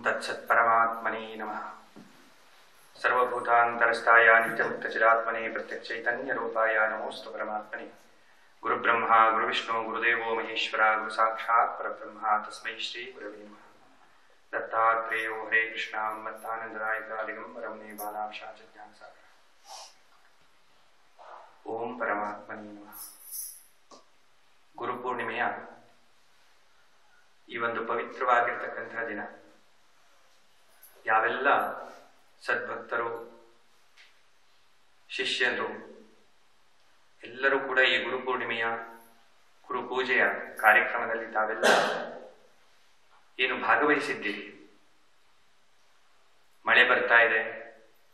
तत्सत्परमात्मने नमः। सर्वभूतान्तरस्थाय नित्यमुक्तचिदात्मने प्रत्यक्षचैतन्यरूपाय नमोऽस्तु परमात्मने। गुरुब्रह्मा गुरुविष्णु गुरुदेवो महेश्वरा गुरुसाक्षात् परब्रह्म तस्मै श्री गुरवे नमः। दत्तात्रेयो हरे कृष्ण मत्तानन्ददायक दिगम्बरमुने बालाक्षाज्ञानसागर। ओಂ परमात्मने नमः। ಗುರುಪೂರ್ಣಿಮೆಯ ಈ ಒಂದು ಪವಿತ್ರವಾಗಿರ್ತಕ್ಕಂತಹ ದಿನ ಯಾವೆಲ್ಲ ಸದ್ಭಕ್ತರು ಶಿಷ್ಯರು ಎಲ್ಲರೂ ಕೂಡ ಈ ಗುರುಪೂರ್ಣಿಮೆಯ ಗುರುಪೂಜೆಯ ಕಾರ್ಯಕ್ರಮದಲ್ಲಿ ತಾವೆಲ್ಲ ಏನು ಭಾಗವಹಿಸಿದ್ದೀರಿ. ಮಳೆ ಬರ್ತಾ ಇದೆ,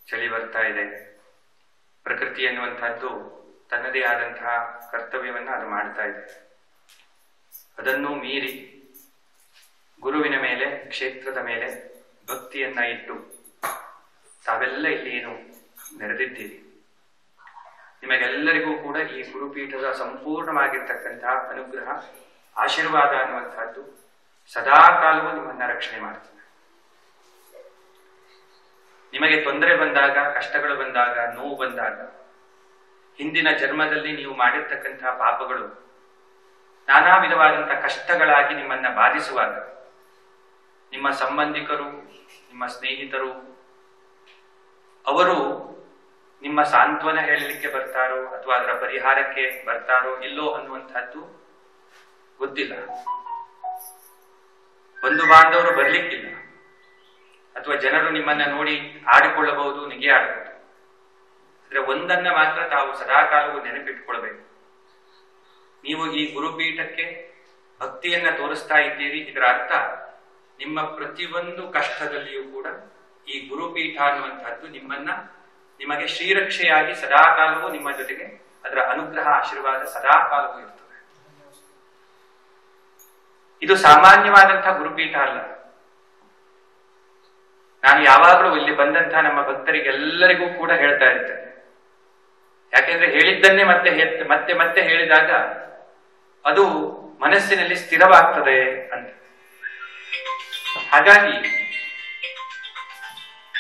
ಚಳಿ ಬರ್ತಾ ಇದೆ, ಪ್ರಕೃತಿ ಎನ್ನುವಂತಹದ್ದು ತನ್ನದೇ ಆದಂತಹ ಕರ್ತವ್ಯವನ್ನ ಅದು ಮಾಡ್ತಾ ಇದೆ. ಅದನ್ನು ಮೀರಿ ಗುರುವಿನ ಮೇಲೆ, ಕ್ಷೇತ್ರದ ಮೇಲೆ ಭಕ್ತಿಯನ್ನ ಇಟ್ಟು ತಾವೆಲ್ಲ ಇಲ್ಲಿ ಏನು ನೆರೆದಿದ್ದೀರಿ. ನಿಮಗೆಲ್ಲರಿಗೂ ಕೂಡ ಈ ಗುರುಪೀಠದ ಸಂಪೂರ್ಣವಾಗಿರ್ತಕ್ಕಂತಹ ಅನುಗ್ರಹ, ಆಶೀರ್ವಾದ ಅನ್ನುವಂತಹದ್ದು ಸದಾ ಕಾಲವೂ ನಿಮ್ಮನ್ನ ರಕ್ಷಣೆ ಮಾಡ್ತದೆ. ನಿಮಗೆ ತೊಂದರೆ ಬಂದಾಗ, ಕಷ್ಟಗಳು ಬಂದಾಗ, ನೋವು ಬಂದಾಗ, ಹಿಂದಿನ ಜನ್ಮದಲ್ಲಿ ನೀವು ಮಾಡಿರ್ತಕ್ಕಂತಹ ಪಾಪಗಳು ನಾನಾ ವಿಧವಾದಂತಹ ಕಷ್ಟಗಳಾಗಿ ನಿಮ್ಮನ್ನ ಬಾಧಿಸುವಾಗ ನಿಮ್ಮ ಸಂಬಂಧಿಕರು, ನಿಮ್ಮ ಸ್ನೇಹಿತರು ಅವರು ನಿಮ್ಮ ಸಾಂತ್ವನ ಹೇಳಲಿಕ್ಕೆ ಬರ್ತಾರೋ ಅಥವಾ ಅದರ ಪರಿಹಾರಕ್ಕೆ ಬರ್ತಾರೋ ಇಲ್ಲೋ ಅನ್ನುವಂತಹದ್ದು ಗೊತ್ತಿಲ್ಲ. ಬಂಧು ಬಾಂಧವರು ಬರ್ಲಿಕ್ಕಿಲ್ಲ, ಅಥವಾ ಜನರು ನಿಮ್ಮನ್ನ ನೋಡಿ ಆಡಿಕೊಳ್ಳಬಹುದು, ನಿಗೆ ಆಡಬಹುದು. ಆದ್ರೆ ಒಂದನ್ನ ಮಾತ್ರ ತಾವು ಸದಾಕಾಲವೂ ನೆನಪಿಟ್ಟುಕೊಳ್ಬೇಕು. ನೀವು ಈ ಗುರುಪೀಠಕ್ಕೆ ಭಕ್ತಿಯನ್ನ ತೋರಿಸ್ತಾ ಇದ್ದೀರಿ. ಇದರ ಅರ್ಥ ನಿಮ್ಮ ಪ್ರತಿಯೊಂದು ಕಷ್ಟದಲ್ಲಿಯೂ ಕೂಡ ಈ ಗುರುಪೀಠ ಅನ್ನುವಂತಹದ್ದು ನಿಮಗೆ ಶ್ರೀರಕ್ಷೆಯಾಗಿ ಸದಾಕಾಲವೂ ನಿಮ್ಮ ಜೊತೆಗೆ ಅದರ ಅನುಗ್ರಹ, ಆಶೀರ್ವಾದ ಸದಾಕಾಲವೂ ಇರ್ತದೆ. ಇದು ಸಾಮಾನ್ಯವಾದಂತಹ ಗುರುಪೀಠ ಅಲ್ಲ. ನಾನು ಯಾವಾಗಲೂ ಇಲ್ಲಿ ಬಂದಂತಹ ನಮ್ಮ ಭಕ್ತರಿಗೆಲ್ಲರಿಗೂ ಕೂಡ ಹೇಳ್ತಾ ಇರ್ತೇನೆ. ಯಾಕೆಂದ್ರೆ ಹೇಳಿದ್ದನ್ನೇ ಮತ್ತೆ ಮತ್ತೆ ಹೇಳಿದಾಗ ಅದು ಮನಸ್ಸಿನಲ್ಲಿ ಸ್ಥಿರವಾಗ್ತದೆ ಅಂತ. ಹಾಗಾಗಿ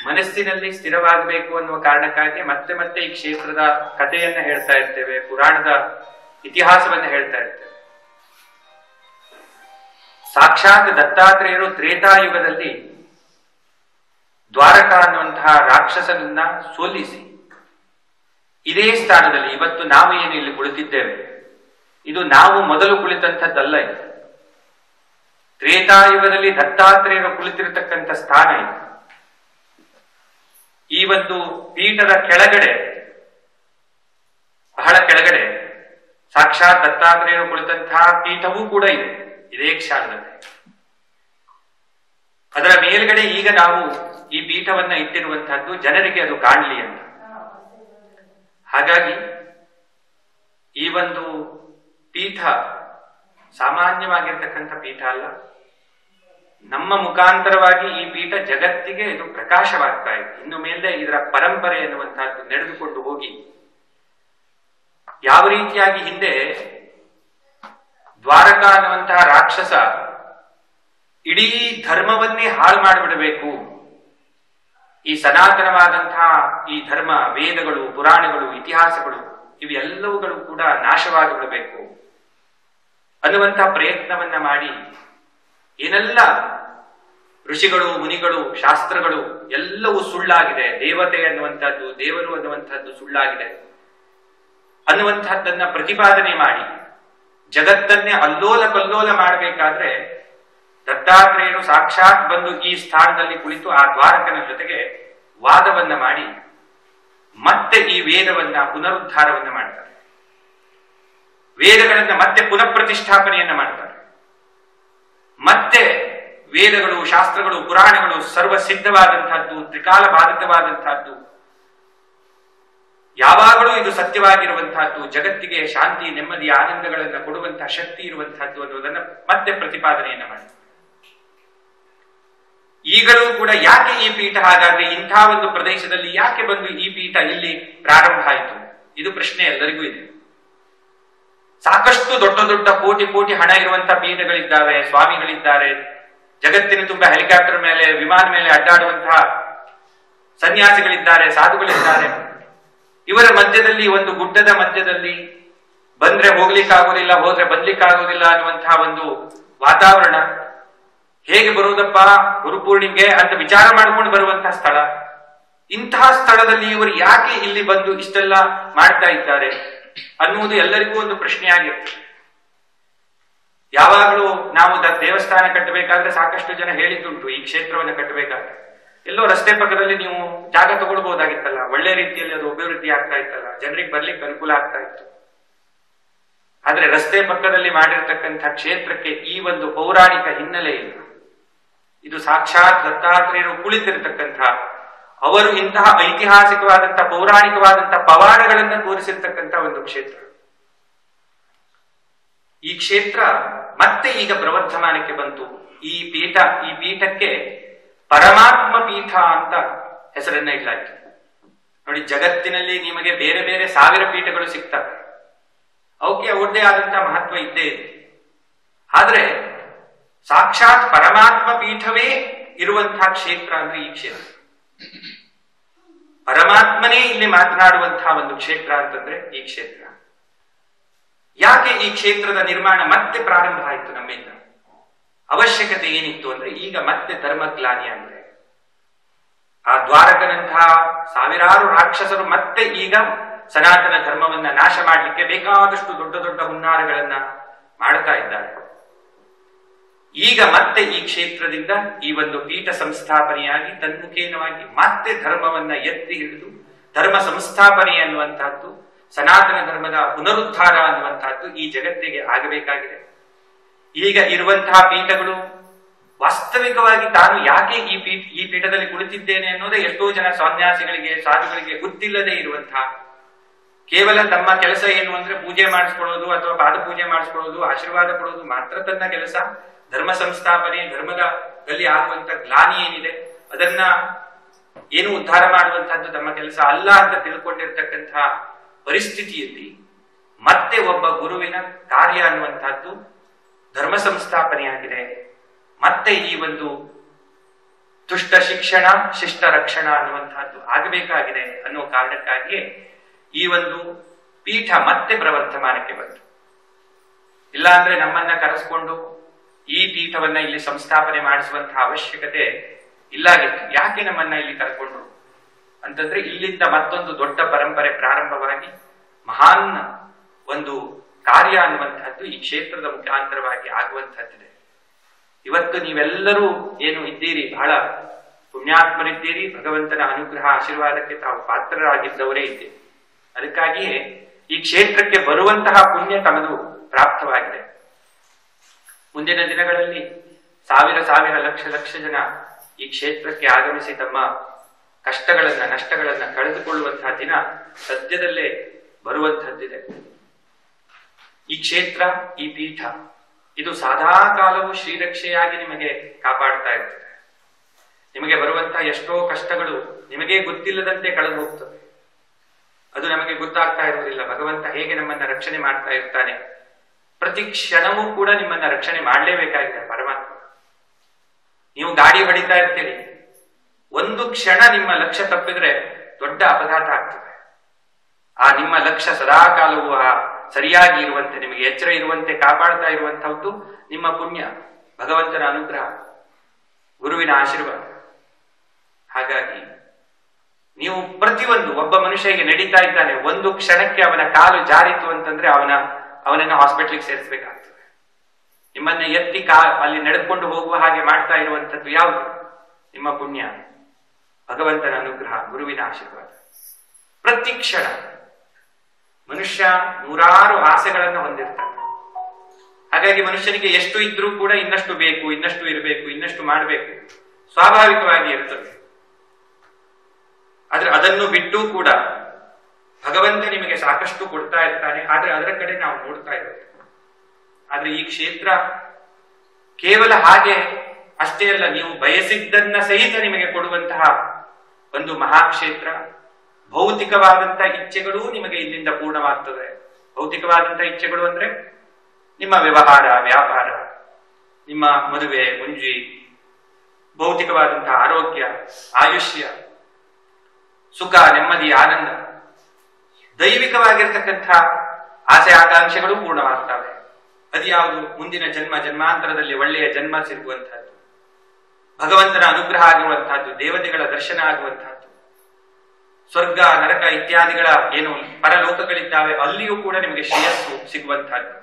ಮನಸ್ಸಿನಲ್ಲಿ ಸ್ಥಿರವಾಗಬೇಕು ಅನ್ನುವ ಕಾರಣಕ್ಕಾಗಿ ಮತ್ತೆ ಮತ್ತೆ ಈ ಕ್ಷೇತ್ರದ ಕಥೆಯನ್ನ ಹೇಳ್ತಾ ಇರ್ತೇವೆ, ಪುರಾಣದ ಇತಿಹಾಸವನ್ನ ಹೇಳ್ತಾ ಇರ್ತೇವೆ. ಸಾಕ್ಷಾತ್ ದತ್ತಾತ್ರೇಯರು ತ್ರೇತಾಯುಗದಲ್ಲಿ ದ್ವಾರಕ ಅನ್ನುವಂತಹ ರಾಕ್ಷಸನನ್ನ ಸೋಲಿಸಿ ಇದೇ ಸ್ಥಾನದಲ್ಲಿ ಇವತ್ತು ನಾವು ಏನು ಇಲ್ಲಿ ಕುಳಿತಿದ್ದೇವೆ, ಇದು ನಾವು ಮೊದಲು ಕುಳಿತಂಥದ್ದಲ್ಲ. ಇದು ತ್ರೇತಾಯುಗದಲ್ಲಿ ದತ್ತಾತ್ರೇಯರು ಕುಳಿತಿರತಕ್ಕಂಥ ಸ್ಥಾನ ಇದು. ಈ ಒಂದು ಪೀಠದ ಕೆಳಗಡೆ, ಬಹಳ ಕೆಳಗಡೆ ಸಾಕ್ಷಾತ್ ದತ್ತಾತ್ರೇಯರು ಕುಳಿತಂತಹ ಪೀಠವೂ ಕೂಡ ಇದೆ, ಇದೇ ಕ್ಷಾಣದಲ್ಲಿ. ಅದರ ಮೇಲ್ಗಡೆ ಈಗ ನಾವು ಈ ಪೀಠವನ್ನ ಇಟ್ಟಿರುವಂತಹದ್ದು ಜನರಿಗೆ ಅದು ಕಾಣಲಿ ಅಂತ. ಹಾಗಾಗಿ ಈ ಒಂದು ಪೀಠ ಸಾಮಾನ್ಯವಾಗಿರ್ತಕ್ಕಂಥ ಪೀಠ ಅಲ್ಲ. ನಮ್ಮ ಮುಖಾಂತರವಾಗಿ ಈ ಪೀಠ ಜಗತ್ತಿಗೆ ಇದು ಪ್ರಕಾಶವಾಗ್ತಾ ಇದೆ. ಇನ್ನು ಮೇಲೆ ಇದರ ಪರಂಪರೆ ಎನ್ನುವಂತಹದ್ದು ನಡೆದುಕೊಂಡು ಹೋಗಿ ಯಾವ ರೀತಿಯಾಗಿ ಹಿಂದೆ ದ್ವಾರಕ ಅನ್ನುವಂತಹ ರಾಕ್ಷಸ ಇಡೀ ಧರ್ಮವನ್ನೇ ಹಾಳು ಮಾಡಿಬಿಡಬೇಕು, ಈ ಸನಾತನವಾದಂತಹ ಈ ಧರ್ಮ, ವೇದಗಳು, ಪುರಾಣಗಳು, ಇತಿಹಾಸಗಳು ಇವೆಲ್ಲವುಗಳು ಕೂಡ ನಾಶವಾಗಿ ಬಿಡಬೇಕು ಅನ್ನುವಂತಹ ಪ್ರಯತ್ನವನ್ನ ಮಾಡಿ ಏನೆಲ್ಲ ಋಷಿಗಳು, ಮುನಿಗಳು, ಶಾಸ್ತ್ರಗಳು ಎಲ್ಲವೂ ಸುಳ್ಳಾಗಿದೆ, ದೇವತೆ ಅನ್ನುವಂಥದ್ದು, ದೇವರು ಅನ್ನುವಂಥದ್ದು ಸುಳ್ಳಾಗಿದೆ ಅನ್ನುವಂಥದ್ದನ್ನ ಪ್ರತಿಪಾದನೆ ಮಾಡಿ ಜಗತ್ತನ್ನೇ ಅಲ್ಲೋಲ ಕಲ್ಲೋಲ ಮಾಡಬೇಕಾದ್ರೆ ದತ್ತಾತ್ರೇಯರು ಸಾಕ್ಷಾತ್ ಬಂದು ಈ ಸ್ಥಾನದಲ್ಲಿ ಕುಳಿತು ಆ ದ್ವಾರಕನ ಜೊತೆಗೆ ವಾದವನ್ನ ಮಾಡಿ ಮತ್ತೆ ಈ ವೇದವನ್ನ ಪುನರುದ್ಧಾರವನ್ನ ಮಾಡ್ತಾರೆ. ವೇದಗಳನ್ನ ಮತ್ತೆ ಪುನಃ ಪ್ರತಿಷ್ಠಾಪನೆಯನ್ನ ಮಾಡ್ತಾರೆ. ಮತ್ತೆ ವೇದಗಳು, ಶಾಸ್ತ್ರಗಳು, ಪುರಾಣಗಳು ಸರ್ವ ಸಿದ್ಧವಾದಂತಹದ್ದು, ತ್ರಿಕಾಲ ಬಾಧಿತವಾದಂತಹದ್ದು, ಯಾವಾಗಲೂ ಇದು ಸತ್ಯವಾಗಿರುವಂತಹದ್ದು, ಜಗತ್ತಿಗೆ ಶಾಂತಿ, ನೆಮ್ಮದಿ, ಆನಂದಗಳನ್ನು ಕೊಡುವಂತಹ ಶಕ್ತಿ ಇರುವಂತಹದ್ದು ಅನ್ನೋದನ್ನ ಮತ್ತೆ ಪ್ರತಿಪಾದನೆಯನ್ನ ಮಾಡ್ತಾರೆ. ಈಗಲೂ ಕೂಡ ಯಾಕೆ ಈ ಪೀಠ, ಹಾಗಾದ್ರೆ ಇಂಥ ಒಂದು ಪ್ರದೇಶದಲ್ಲಿ ಯಾಕೆ ಬಂದು ಈ ಪೀಠ ಇಲ್ಲಿ ಪ್ರಾರಂಭ ಆಯಿತು? ಇದು ಪ್ರಶ್ನೆ ಎಲ್ಲರಿಗೂ ಇದೆ. ಸಾಕಷ್ಟು ದೊಡ್ಡ ದೊಡ್ಡ ಕೋಟಿ ಕೋಟಿ ಹಣ ಇರುವಂತಹ ಪೀಠಗಳಿದ್ದಾವೆ, ಸ್ವಾಮಿಗಳಿದ್ದಾರೆ, ಜಗತ್ತಿನ ತುಂಬ ಹೆಲಿಕಾಪ್ಟರ್ ಮೇಲೆ, ವಿಮಾನ ಮೇಲೆ ಅಡ್ಡಾಡುವಂತಹ ಸನ್ಯಾಸಿಗಳಿದ್ದಾರೆ, ಸಾಧುಗಳಿದ್ದಾರೆ. ಇವರ ಮಧ್ಯದಲ್ಲಿ, ಒಂದು ಗುಡ್ಡದ ಮಧ್ಯದಲ್ಲಿ ಬಂದ್ರೆ ಹೋಗ್ಲಿಕ್ಕಾಗೋದಿಲ್ಲ, ಹೋದ್ರೆ ಬರ್ಲಿಕ್ಕಾಗೋದಿಲ್ಲ ಅನ್ನುವಂತಹ ಒಂದು ವಾತಾವರಣ. ಹೇಗೆ ಬರುವುದಪ್ಪ ಗುರುಪೂರ್ಣಿಮೆಗೆ ಅಂತ ವಿಚಾರ ಮಾಡ್ಕೊಂಡು ಬರುವಂತಹ ಸ್ಥಳ. ಇಂತಹ ಸ್ಥಳದಲ್ಲಿ ಇವರು ಯಾಕೆ ಇಲ್ಲಿ ಬಂದು ಇಷ್ಟೆಲ್ಲ ಮಾಡ್ತಾ ಇದ್ದಾರೆ ಅನ್ನುವುದು ಎಲ್ಲರಿಗೂ ಒಂದು ಪ್ರಶ್ನೆಯಾಗಿರುತ್ತೆ. ಯಾವಾಗಲೂ ನಾವು ದೇವಸ್ಥಾನ ಕಟ್ಟಬೇಕಾದ್ರೆ ಸಾಕಷ್ಟು ಜನ ಹೇಳಿದ್ದುಂಟು, ಈ ಕ್ಷೇತ್ರವನ್ನು ಕಟ್ಟಬೇಕಾದ್ರೆ ಎಲ್ಲೋ ರಸ್ತೆ ಪಕ್ಕದಲ್ಲಿ ನೀವು ಜಾಗ ತಗೊಳ್ಬಹುದಾಗಿತ್ತಲ್ಲ, ಒಳ್ಳೆ ರೀತಿಯಲ್ಲಿ ಅದು ಅಭಿವೃದ್ಧಿ ಆಗ್ತಾ ಇತ್ತಲ್ಲ, ಜನರಿಗೆ ಬರ್ಲಿಕ್ಕೆ ಅನುಕೂಲ ಆಗ್ತಾ ಇತ್ತು. ಆದ್ರೆ ರಸ್ತೆ ಪಕ್ಕದಲ್ಲಿ ಮಾಡಿರ್ತಕ್ಕಂಥ ಕ್ಷೇತ್ರಕ್ಕೆ ಈ ಒಂದು ಪೌರಾಣಿಕ ಹಿನ್ನೆಲೆ ಇಲ್ಲ. ಇದು ಸಾಕ್ಷಾತ್ ದತ್ತಾತ್ರೇಯರು ಕುಳಿತಿರ್ತಕ್ಕಂಥ, ಅವರು ಇಂತಹ ಐತಿಹಾಸಿಕವಾದಂತಹ ಪೌರಾಣಿಕವಾದಂತಹ ಪವಾಡಗಳನ್ನು ತೋರಿಸಿರ್ತಕ್ಕಂಥ ಒಂದು ಕ್ಷೇತ್ರ. ಈ ಕ್ಷೇತ್ರ ಮತ್ತೆ ಈಗ ಪ್ರವರ್ಧಮಾನಕ್ಕೆ ಬಂತು. ಈ ಪೀಠಕ್ಕೆ ಪರಮಾತ್ಮ ಪೀಠ ಅಂತ ಹೆಸರನ್ನ ಇಡಲಾಯಿತು. ನೋಡಿ, ಜಗತ್ತಿನಲ್ಲಿ ನಿಮಗೆ ಬೇರೆ ಬೇರೆ 1000 ಪೀಠಗಳು ಸಿಗ್ತವೆ, ಅವಕ್ಕೆ ಅವ್ರದೇ ಆದಂತಹ ಮಹತ್ವ ಇದ್ದೇ ಇದೆ. ಆದ್ರೆ ಸಾಕ್ಷಾತ್ ಪರಮಾತ್ಮ ಪೀಠವೇ ಇರುವಂತಹ ಕ್ಷೇತ್ರ ಅಂದ್ರೆ ಈ ಕ್ಷೇತ್ರ. ಪರಮಾತ್ಮನೇ ಇಲ್ಲಿ ಮಾತನಾಡುವಂತಹ ಒಂದು ಕ್ಷೇತ್ರ ಅಂತಂದ್ರೆ ಈ ಕ್ಷೇತ್ರ. ಯಾಕೆ ಈ ಕ್ಷೇತ್ರದ ನಿರ್ಮಾಣ ಮತ್ತೆ ಪ್ರಾರಂಭ ಆಯಿತು ನಮ್ಮಿಂದ? ಅವಶ್ಯಕತೆ ಏನಿತ್ತು ಅಂದ್ರೆ, ಈಗ ಮತ್ತೆ ಧರ್ಮಗ್ಲಾನಿ ಅಂದ್ರೆ ಆ ದ್ವಾರಕನಂತಹ ಸಾವಿರಾರು ರಾಕ್ಷಸರು ಮತ್ತೆ ಈಗ ಸನಾತನ ಧರ್ಮವನ್ನ ನಾಶ ಮಾಡಲಿಕ್ಕೆ ಬೇಕಾದಷ್ಟು ದೊಡ್ಡ ದೊಡ್ಡ ಹುನ್ನಾರಗಳನ್ನ ಮಾಡ್ತಾ ಇದ್ದಾರೆ. ಈಗ ಮತ್ತೆ ಈ ಕ್ಷೇತ್ರದಿಂದ ಈ ಒಂದು ಪೀಠ ಸಂಸ್ಥಾಪನೆಯಾಗಿ ತನ್ಮುಖೇನವಾಗಿ ಮತ್ತೆ ಧರ್ಮವನ್ನ ಎತ್ತಿ ಹಿಡಿದು ಧರ್ಮ ಸಂಸ್ಥಾಪನೆ ಅನ್ನುವಂತಹದ್ದು, ಸನಾತನ ಧರ್ಮದ ಪುನರುದ್ಧಾರ ಅನ್ನುವಂತಹದ್ದು ಈ ಜಗತ್ತಿಗೆ ಆಗಬೇಕಾಗಿದೆ. ಈಗ ಇರುವಂತಹ ಪೀಠಗಳು ವಾಸ್ತವಿಕವಾಗಿ ತಾನು ಯಾಕೆ ಈ ಪೀಠದಲ್ಲಿ ಕುಳಿತಿದ್ದೇನೆ ಅನ್ನೋದೇ ಎಷ್ಟೋ ಜನ ಸನ್ಯಾಸಿಗಳಿಗೆ, ಸಾಧುಗಳಿಗೆ ಗೊತ್ತಿಲ್ಲದೆ ಇರುವಂತಹ, ಕೇವಲ ತಮ್ಮ ಕೆಲಸ ಏನು ಅಂದ್ರೆ ಪೂಜೆ ಮಾಡಿಸ್ಕೊಳ್ಳೋದು ಅಥವಾ ಪಾದ ಪೂಜೆ ಮಾಡಿಸ್ಕೊಳ್ಳೋದು, ಆಶೀರ್ವಾದ ಕೊಡೋದು ಮಾತ್ರ ತನ್ನ ಕೆಲಸ. ಧರ್ಮ ಸಂಸ್ಥಾಪನೆ, ಧರ್ಮದಲ್ಲಿ ಆಗುವಂತ ಗ್ಲಾನಿ ಏನಿದೆ ಅದನ್ನ ಏನು ಉದ್ಧಾರ ಮಾಡುವಂತಹದ್ದು ತಮ್ಮ ಕೆಲಸ ಅಲ್ಲ ಅಂತ ತಿಳ್ಕೊಂಡಿರ್ತಕ್ಕಂತಹ ಪರಿಸ್ಥಿತಿಯಲ್ಲಿ ಮತ್ತೆ ಒಬ್ಬ ಗುರುವಿನ ಕಾರ್ಯ ಅನ್ನುವಂತಹದ್ದು ಧರ್ಮ ಸಂಸ್ಥಾಪನೆಯಾಗಿದೆ. ಮತ್ತೆ ಈ ಒಂದು ದುಷ್ಟ ಶಿಕ್ಷಣ, ಶಿಷ್ಟ ರಕ್ಷಣ ಅನ್ನುವಂತಹದ್ದು ಆಗಬೇಕಾಗಿದೆ ಅನ್ನೋ ಕಾರಣಕ್ಕಾಗಿಯೇ ಈ ಒಂದು ಪೀಠ ಮತ್ತೆ ಪ್ರವರ್ಧಮಾನಕ್ಕೆ ಬಂತು. ಇಲ್ಲ ಅಂದ್ರೆ ನಮ್ಮನ್ನ ಕರೆಸ್ಕೊಂಡು ಈ ಪೀಠವನ್ನ ಇಲ್ಲಿ ಸಂಸ್ಥಾಪನೆ ಮಾಡಿಸುವಂತಹ ಅವಶ್ಯಕತೆ ಇಲ್ಲಾಗಿತ್ತು. ಯಾಕೆ ನಮ್ಮನ್ನ ಇಲ್ಲಿ ಕರ್ಕೊಂಡ್ರು ಅಂತಂದ್ರೆ, ಇಲ್ಲಿಂದ ಮತ್ತೊಂದು ದೊಡ್ಡ ಪರಂಪರೆ ಪ್ರಾರಂಭವಾಗಿ ಮಹಾನ್ ಒಂದು ಕಾರ್ಯ ಅನ್ನುವಂತಹದ್ದು ಈ ಕ್ಷೇತ್ರದ ಮುಖಾಂತರವಾಗಿ ಆಗುವಂತಹದ್ದಿದೆ. ಇವತ್ತು ನೀವೆಲ್ಲರೂ ಏನು ಇದ್ದೀರಿ, ಬಹಳ ಪುಣ್ಯಾತ್ಮರಿದ್ದೀರಿ, ಭಗವಂತನ ಅನುಗ್ರಹ ಆಶೀರ್ವಾದಕ್ಕೆ ತಾವು ಪಾತ್ರರಾಗಿದ್ದವರೇ ಇದ್ದೀರಿ. ಅದಕ್ಕಾಗಿಯೇ ಈ ಕ್ಷೇತ್ರಕ್ಕೆ ಬರುವಂತಹ ಪುಣ್ಯ ತಮದು ಪ್ರಾಪ್ತವಾಗಿದೆ. ಮುಂದಿನ ದಿನಗಳಲ್ಲಿ ಸಾವಿರ ಲಕ್ಷ ಜನ ಈ ಕ್ಷೇತ್ರಕ್ಕೆ ಆಗಮಿಸಿ ತಮ್ಮ ಕಷ್ಟಗಳನ್ನ, ನಷ್ಟಗಳನ್ನ ಕಳೆದುಕೊಳ್ಳುವಂತಹ ದಿನ ಸದ್ಯದಲ್ಲೇ ಬರುವಂತಹದ್ದಿದೆ. ಈ ಕ್ಷೇತ್ರ, ಈ ಪೀಠ ಇದು ಸದಾ ಕಾಲವು ಶ್ರೀರಕ್ಷೆಯಾಗಿ ನಿಮಗೆ ಕಾಪಾಡ್ತಾ ಇರ್ತದೆ. ನಿಮಗೆ ಬರುವಂತಹ ಎಷ್ಟೋ ಕಷ್ಟಗಳು ನಿಮಗೆ ಗೊತ್ತಿಲ್ಲದಂತೆ ಕಳೆದು ಹೋಗ್ತದೆ. ಅದು ನಮಗೆ ಗೊತ್ತಾಗ್ತಾ ಇರುವುದಿಲ್ಲ. ಭಗವಂತ ಹೇಗೆ ನಮ್ಮನ್ನ ರಕ್ಷಣೆ ಮಾಡ್ತಾ ಇರ್ತಾನೆ. ಪ್ರತಿ ಕ್ಷಣವೂ ಕೂಡ ನಿಮ್ಮನ್ನ ರಕ್ಷಣೆ ಮಾಡಲೇಬೇಕಾಗಿದೆ ಪರಮಾತ್ಮ. ನೀವು ಗಾಡಿ ಹೊಡಿತಾ ಇರ್ತೀರಿ, ಒಂದು ಕ್ಷಣ ನಿಮ್ಮ ಲಕ್ಷ್ಯ ತಪ್ಪಿದ್ರೆ ದೊಡ್ಡ ಅಪಘಾತ ಆಗ್ತದೆ. ಆ ನಿಮ್ಮ ಲಕ್ಷ್ಯ ಸದಾ ಕಾಲವು ಸರಿಯಾಗಿ ಇರುವಂತೆ, ನಿಮಗೆ ಎಚ್ಚರ ಇರುವಂತೆ ಕಾಪಾಡ್ತಾ ಇರುವಂತಹದ್ದು ನಿಮ್ಮ ಪುಣ್ಯ, ಭಗವಂತನ ಅನುಗ್ರಹ, ಗುರುವಿನ ಆಶೀರ್ವಾದ. ಹಾಗಾಗಿ ನೀವು ಪ್ರತಿಯೊಂದು, ಒಬ್ಬ ಮನುಷ್ಯಗೆ ನಡೀತಾ ಇದ್ದಾನೆ, ಒಂದು ಕ್ಷಣಕ್ಕೆ ಅವನ ಕಾಲು ಜಾರಿತು ಅಂತಂದ್ರೆ ಅವನನ್ನು ಹಾಸ್ಪಿಟ್ಲಿಗೆ ಸೇರಿಸಬೇಕಾಗ್ತದೆ. ನಿಮ್ಮನ್ನ ಎತ್ತಿ ಅಲ್ಲಿ ನಡೆದುಕೊಂಡು ಹೋಗುವ ಹಾಗೆ ಮಾಡ್ತಾ ಇರುವಂತದ್ದು ಯಾವುದು? ನಿಮ್ಮ ಪುಣ್ಯ, ಭಗವಂತನ ಅನುಗ್ರಹ, ಗುರುವಿನ ಆಶೀರ್ವಾದ. ಪ್ರತಿ ಕ್ಷಣ ಮನುಷ್ಯ ನೂರಾರು ಆಸೆಗಳನ್ನು ಹೊಂದಿರ್ತಾನೆ. ಹಾಗಾಗಿ ಮನುಷ್ಯನಿಗೆ ಎಷ್ಟು ಇದ್ರೂ ಕೂಡ ಇನ್ನಷ್ಟು ಬೇಕು, ಇನ್ನಷ್ಟು ಇರಬೇಕು, ಇನ್ನಷ್ಟು ಮಾಡಬೇಕು, ಸ್ವಾಭಾವಿಕವಾಗಿ ಇರ್ತದೆ. ಆದ್ರೆ ಅದನ್ನು ಬಿಟ್ಟು ಕೂಡ ಭಗವಂತ ನಿಮಗೆ ಸಾಕಷ್ಟು ಕೊಡ್ತಾ ಇರ್ತಾನೆ. ಆದ್ರೆ ಅದರ ಕಡೆ ನಾವು ನೋಡ್ತಾ ಇರ್ತೇವೆ. ಆದ್ರೆ ಈ ಕ್ಷೇತ್ರ ಕೇವಲ ಹಾಗೆ ಅಷ್ಟೇ ಅಲ್ಲ, ನೀವು ಬಯಸಿದ್ದನ್ನ ಸಹಿತ ನಿಮಗೆ ಕೊಡುವಂತಹ ಒಂದು ಮಹಾಕ್ಷೇತ್ರ. ಭೌತಿಕವಾದಂತಹ ಇಚ್ಛೆಗಳು ನಿಮಗೆ ಇಲ್ಲಿಂದ ಪೂರ್ಣವಾಗ್ತದೆ. ಭೌತಿಕವಾದಂತಹ ಇಚ್ಛೆಗಳು ಅಂದ್ರೆ ನಿಮ್ಮ ವ್ಯವಹಾರ, ವ್ಯಾಪಾರ, ನಿಮ್ಮ ಮದುವೆ, ಮುಂಜಿ, ಭೌತಿಕವಾದಂತಹ ಆರೋಗ್ಯ, ಆಯುಷ್ಯ, ಸುಖ, ನೆಮ್ಮದಿ, ಆನಂದ, ದೈವಿಕವಾಗಿರ್ತಕ್ಕಂಥ ಆಸೆ ಆಕಾಂಕ್ಷೆಗಳು ಪೂರ್ಣವಾಗ್ತವೆ. ಅದ್ಯಾವುದು? ಮುಂದಿನ ಜನ್ಮ, ಜನ್ಮಾಂತರದಲ್ಲಿ ಒಳ್ಳೆಯ ಜನ್ಮ ಸಿಗುವಂತಹದ್ದು, ಭಗವಂತನ ಅನುಗ್ರಹ ಆಗಿರುವಂತಹದ್ದು, ದೇವತೆಗಳ ದರ್ಶನ ಆಗುವಂತಹದ್ದು, ಸ್ವರ್ಗ, ನರಕ ಇತ್ಯಾದಿಗಳ ಏನು ಪರಲೋಕಗಳಿದ್ದಾವೆ ಅಲ್ಲಿಯೂ ಕೂಡ ನಿಮಗೆ ಶ್ರೇಯಸ್ಸು ಸಿಗುವಂತಹದ್ದು.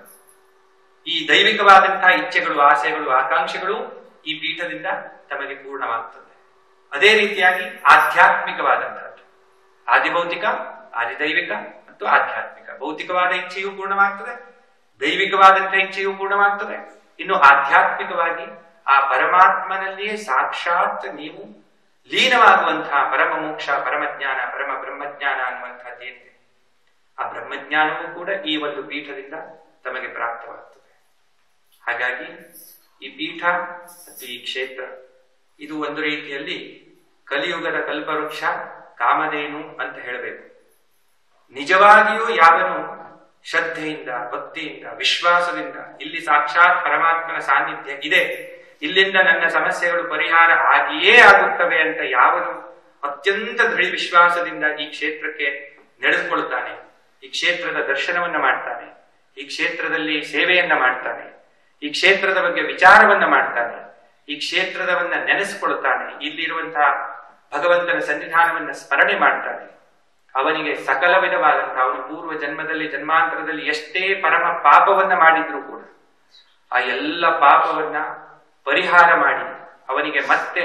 ಈ ದೈವಿಕವಾದಂತಹ ಇಚ್ಛೆಗಳು, ಆಸೆಗಳು, ಆಕಾಂಕ್ಷೆಗಳು ಈ ಪೀಠದಿಂದ ತಮಗೆ ಪೂರ್ಣವಾಗ್ತದೆ. ಅದೇ ರೀತಿಯಾಗಿ ಆಧ್ಯಾತ್ಮಿಕವಾದಂತಹದ್ದು, ಆದಿಭೌತಿಕ, ಆದಿದೈವಿಕ ಮತ್ತು ಆಧ್ಯಾತ್ಮಿಕ. ಭೌತಿಕವಾದ ಇಚ್ಛೆಯೂ ಪೂರ್ಣವಾಗ್ತದೆ, ದೈವಿಕವಾದಂತಹ ಇಚ್ಛೆಯೂ ಪೂರ್ಣವಾಗ್ತದೆ. ಇನ್ನು ಆಧ್ಯಾತ್ಮಿಕವಾಗಿ ಆ ಪರಮಾತ್ಮನಲ್ಲಿಯೇ ಸಾಕ್ಷಾತ್ ನೀವು ಲೀನವಾಗುವಂತಹ ಪರಮ ಮೋಕ್ಷ, ಪರಮಜ್ಞಾನ, ಪರಮ ಬ್ರಹ್ಮಜ್ಞಾನ ಅನ್ನುವಂಥದ್ದೇನಿದೆ, ಆ ಬ್ರಹ್ಮಜ್ಞಾನವೂ ಕೂಡ ಈ ಒಂದು ಪೀಠದಿಂದ ತಮಗೆ ಪ್ರಾಪ್ತವಾಗ್ತದೆ. ಹಾಗಾಗಿ ಈ ಪೀಠ ಮತ್ತು ಈ ಕ್ಷೇತ್ರ ಇದು ಒಂದು ರೀತಿಯಲ್ಲಿ ಕಲಿಯುಗದ ಕಲ್ಪವೃಕ್ಷ, ಕಾಮಧೇನು ಅಂತ ಹೇಳಬೇಕು. ನಿಜವಾಗಿಯೂ ಯಾವನು ಶ್ರದ್ಧೆಯಿಂದ, ಭಕ್ತಿಯಿಂದ, ವಿಶ್ವಾಸದಿಂದ ಇಲ್ಲಿ ಸಾಕ್ಷಾತ್ ಪರಮಾತ್ಮನ ಸಾನ್ನಿಧ್ಯ ಇದೆ, ಇಲ್ಲಿಂದ ನನ್ನ ಸಮಸ್ಯೆಗಳು ಪರಿಹಾರ ಆಗಿಯೇ ಆಗುತ್ತವೆ ಅಂತ ಯಾವನು ಅತ್ಯಂತ ದೃಢ ವಿಶ್ವಾಸದಿಂದ ಈ ಕ್ಷೇತ್ರಕ್ಕೆ ನಡೆದುಕೊಳ್ಳುತ್ತಾನೆ, ಈ ಕ್ಷೇತ್ರದ ದರ್ಶನವನ್ನ ಮಾಡ್ತಾನೆ, ಈ ಕ್ಷೇತ್ರದಲ್ಲಿ ಸೇವೆಯನ್ನ ಮಾಡ್ತಾನೆ, ಈ ಕ್ಷೇತ್ರದ ಬಗ್ಗೆ ವಿಚಾರವನ್ನ ಮಾಡ್ತಾನೆ, ಈ ಕ್ಷೇತ್ರದವನ್ನ ನೆನೆಸಿಕೊಳ್ಳುತ್ತಾನೆ, ಇಲ್ಲಿರುವಂತಹ ಭಗವಂತನ ಸನ್ನಿಧಾನವನ್ನ ಸ್ಮರಣೆ ಮಾಡ್ತಾನೆ, ಅವನಿಗೆ ಸಕಲ ವಿಧವಾದಂತಹ ಅವನು ಪೂರ್ವ ಜನ್ಮದಲ್ಲಿ, ಜನ್ಮಾಂತರದಲ್ಲಿ ಎಷ್ಟೇ ಪರಮ ಪಾಪವನ್ನ ಮಾಡಿದ್ರು ಕೂಡ ಆ ಎಲ್ಲ ಪಾಪವನ್ನ ಪರಿಹಾರ ಮಾಡಿ ಅವನಿಗೆ ಮತ್ತೆ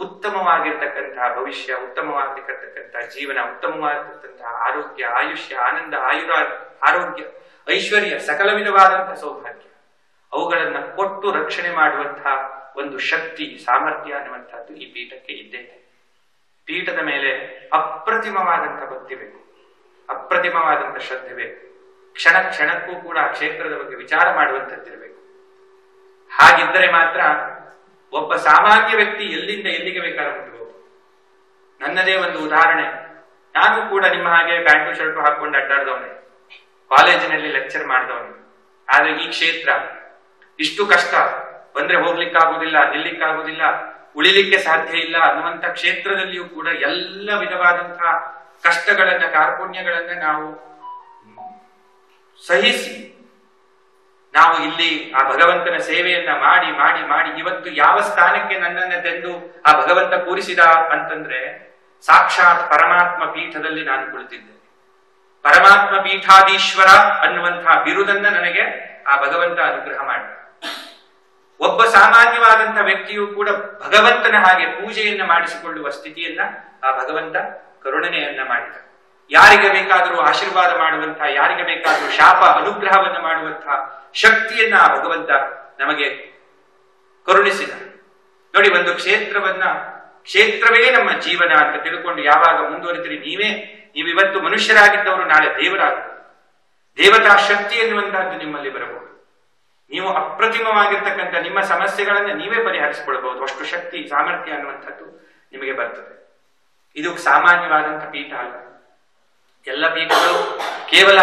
ಉತ್ತಮವಾಗಿರ್ತಕ್ಕಂತಹ ಭವಿಷ್ಯ, ಉತ್ತಮವಾಗಿರ್ತಕ್ಕಂತಹ ಜೀವನ, ಉತ್ತಮವಾಗಿರ್ತಕ್ಕಂತಹ ಆರೋಗ್ಯ, ಆಯುಷ್ಯ, ಆನಂದ, ಆರೋಗ್ಯ, ಐಶ್ವರ್ಯ, ಸಕಲ ವಿಧವಾದಂತಹ ಸೌಭಾಗ್ಯ ಅವುಗಳನ್ನ ಕೊಟ್ಟು ರಕ್ಷಣೆ ಮಾಡುವಂತಹ ಒಂದು ಶಕ್ತಿ, ಸಾಮರ್ಥ್ಯ ಅನ್ನುವಂಥದ್ದು ಈ ಪೀಠಕ್ಕೆ ಇದ್ದೇ ಇದೆ. ಪೀಠದ ಮೇಲೆ ಅಪ್ರತಿಮವಾದಂಥ ಭಕ್ತಿ ಬೇಕು, ಅಪ್ರತಿಮವಾದಂಥ ಶ್ರದ್ಧೆ ಬೇಕು. ಕ್ಷಣ ಕ್ಷಣಕ್ಕೂ ಕೂಡ ಆ ಕ್ಷೇತ್ರದ ಬಗ್ಗೆ ವಿಚಾರ ಮಾಡುವಂಥದ್ದಿರಬೇಕು. ಹಾಗಿದ್ದರೆ ಮಾತ್ರ ಒಬ್ಬ ಸಾಮಾನ್ಯ ವ್ಯಕ್ತಿ ಎಲ್ಲಿಂದ ಎಲ್ಲಿಗೆ ಬೇಕಾದ್ರೆ ಮುಟ್ಟಬಹುದು. ನನ್ನದೇ ಒಂದು ಉದಾಹರಣೆ. ನಾನು ಕೂಡ ನಿಮ್ಮ ಹಾಗೆ ಪ್ಯಾಂಟು ಶರ್ಟು ಹಾಕೊಂಡು ಅಡ್ಡಾಡ್ದವನೇ, ಕಾಲೇಜಿನಲ್ಲಿ ಲೆಕ್ಚರ್ ಮಾಡಿದವನು. ಆದ್ರೆ ಈ ಕ್ಷೇತ್ರ ಇಷ್ಟು ಕಷ್ಟ, ಬಂದ್ರೆ ಹೋಗ್ಲಿಕ್ಕಾಗುವುದಿಲ್ಲ, ನಿಲ್ಲಿಕ್ಕಾಗುವುದಿಲ್ಲ, ಉಳಿಲಿಕ್ಕೆ ಸಾಧ್ಯ ಇಲ್ಲ ಅನ್ನುವಂಥ ಕ್ಷೇತ್ರದಲ್ಲಿಯೂ ಕೂಡ ಎಲ್ಲ ವಿಧವಾದಂತಹ ಕಷ್ಟಗಳನ್ನ, ಕಾರ್ಪಣ್ಯಗಳನ್ನ ನಾವು ಸಹಿಸಿ ನಾವು ಇಲ್ಲಿ ಆ ಭಗವಂತನ ಸೇವೆಯನ್ನ ಮಾಡಿ ಮಾಡಿ ಮಾಡಿ ಇವತ್ತು ಯಾವ ಸ್ಥಾನಕ್ಕೆ ನನ್ನನ್ನ ತೆಂದು ಆ ಭಗವಂತ ಕೂರಿಸಿದ ಅಂತಂದ್ರೆ, ಸಾಕ್ಷಾತ್ ಪರಮಾತ್ಮ ಪೀಠದಲ್ಲಿ ನಾನು ಕುಳಿತಿದ್ದೇನೆ. ಪರಮಾತ್ಮ ಪೀಠಾಧೀಶ್ವರ ಅನ್ನುವಂತಹ ಬಿರುದನ್ನ ನನಗೆ ಆ ಭಗವಂತ ಅನುಗ್ರಹ ಮಾಡಿದ. ಒಬ್ಬ ಸಾಮಾನ್ಯವಾದಂತಹ ವ್ಯಕ್ತಿಯು ಕೂಡ ಭಗವಂತನ ಹಾಗೆ ಪೂಜೆಯನ್ನ ಮಾಡಿಸಿಕೊಳ್ಳುವ ಸ್ಥಿತಿಯನ್ನ ಆ ಭಗವಂತ ಕರುಣನೆಯನ್ನ ಮಾಡಿದ. ಯಾರಿಗೆ ಬೇಕಾದರೂ ಆಶೀರ್ವಾದ ಮಾಡುವಂತಹ, ಯಾರಿಗೆ ಬೇಕಾದರೂ ಶಾಪ ಅನುಗ್ರಹವನ್ನ ಮಾಡುವಂತಹ ಶಕ್ತಿಯನ್ನ ಆ ಭಗವಂತ ನಮಗೆ ಕರುಣಿಸಿದ. ನೋಡಿ, ಒಂದು ಕ್ಷೇತ್ರವೇ ನಮ್ಮ ಜೀವನ ಅಂತ ತಿಳ್ಕೊಂಡು ಯಾವಾಗ ಮುಂದುವರಿತೀರಿ, ನೀವಿವತ್ತು ಮನುಷ್ಯರಾಗಿದ್ದವರು ನಾಳೆ ದೇವರಾಗಬಹುದು. ದೇವತಾ ಶಕ್ತಿ ಎನ್ನುವಂತಹದ್ದು ನಿಮ್ಮಲ್ಲಿ ಬರಬಹುದು. ನೀವು ಅಪ್ರತಿಮವಾಗಿರ್ತಕ್ಕಂಥ ನಿಮ್ಮ ಸಮಸ್ಯೆಗಳನ್ನ ನೀವೇ ಪರಿಹರಿಸಿಕೊಳ್ಳಬಹುದು. ಅಷ್ಟು ಶಕ್ತಿ, ಸಾಮರ್ಥ್ಯ ಅನ್ನುವಂಥದ್ದು ನಿಮಗೆ ಬರ್ತದೆ. ಇದು ಸಾಮಾನ್ಯವಾದಂಥ ಪೀಠ ಅಲ್ಲ. ಎಲ್ಲ ಪೀಠಗಳು ಕೇವಲ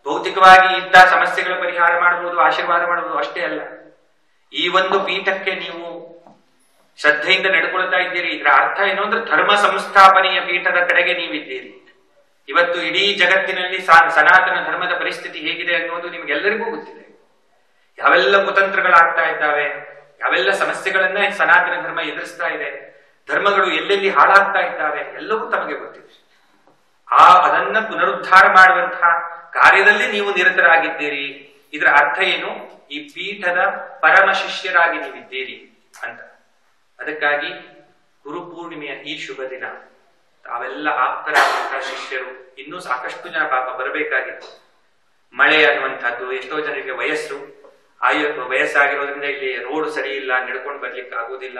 ಭೌತಿಕವಾಗಿ ಇದ್ದ ಸಮಸ್ಯೆಗಳ ಪರಿಹಾರ ಮಾಡಬಹುದು, ಆಶೀರ್ವಾದ ಮಾಡಬಹುದು ಅಷ್ಟೇ ಅಲ್ಲ. ಈ ಒಂದು ಪೀಠಕ್ಕೆ ನೀವು ಶ್ರದ್ಧೆಯಿಂದ ನಡ್ಕೊಳ್ತಾ ಇದ್ದೀರಿ, ಇದರ ಅರ್ಥ ಏನು ಅಂದ್ರೆ ಧರ್ಮ ಸಂಸ್ಥಾಪನೆಯ ಪೀಠದ ಕಡೆಗೆ ನೀವಿದ್ದೀರಿ. ಇವತ್ತು ಇಡೀ ಜಗತ್ತಿನಲ್ಲಿ ಸನಾತನ ಧರ್ಮದ ಪರಿಸ್ಥಿತಿ ಹೇಗಿದೆ ಅನ್ನೋದು ನಿಮಗೆಲ್ಲರಿಗೂ ಗೊತ್ತಿದೆ. ಯಾವೆಲ್ಲ ಕುತಂತ್ರಗಳಾಗ್ತಾ ಇದ್ದಾವೆ, ಯಾವೆಲ್ಲ ಸಮಸ್ಯೆಗಳನ್ನ ಸನಾತನ ಧರ್ಮ ಎದುರಿಸ್ತಾ ಇದೆ, ಧರ್ಮಗಳು ಎಲ್ಲೆಲ್ಲಿ ಹಾಳಾಗ್ತಾ ಇದ್ದಾವೆ, ಎಲ್ಲವೂ ತಮಗೆ ಗೊತ್ತಿದೆ. ಅದನ್ನ ಪುನರುದ್ಧಾರ ಮಾಡುವಂತಹ ಕಾರ್ಯದಲ್ಲಿ ನೀವು ನಿರತರಾಗಿದ್ದೀರಿ. ಇದರ ಅರ್ಥ ಏನು? ಈ ಪೀಠದ ಪರಮ ಶಿಷ್ಯರಾಗಿ ನೀವಿದ್ದೀರಿ ಅಂತ. ಅದಕ್ಕಾಗಿ ಗುರುಪೂರ್ಣಿಮೆಯ ಈ ಶುಭ ದಿನ ತಾವೆಲ್ಲ ಆಪ್ತರಾದಂತಹ ಶಿಷ್ಯರು, ಇನ್ನೂ ಸಾಕಷ್ಟು ಜನ ಪಾಪ ಬರಬೇಕಾಗಿತ್ತು. ಮಳೆ ಅನ್ನುವಂಥದ್ದು, ಎಷ್ಟೋ ಜನರಿಗೆ ವಯಸ್ಸಾಗಿರೋದ್ರಿಂದ ಇಲ್ಲಿ ರೋಡ್ ಸರಿ ಇಲ್ಲ, ನಡ್ಕೊಂಡು ಬರ್ಲಿಕ್ಕೆ ಆಗುವುದಿಲ್ಲ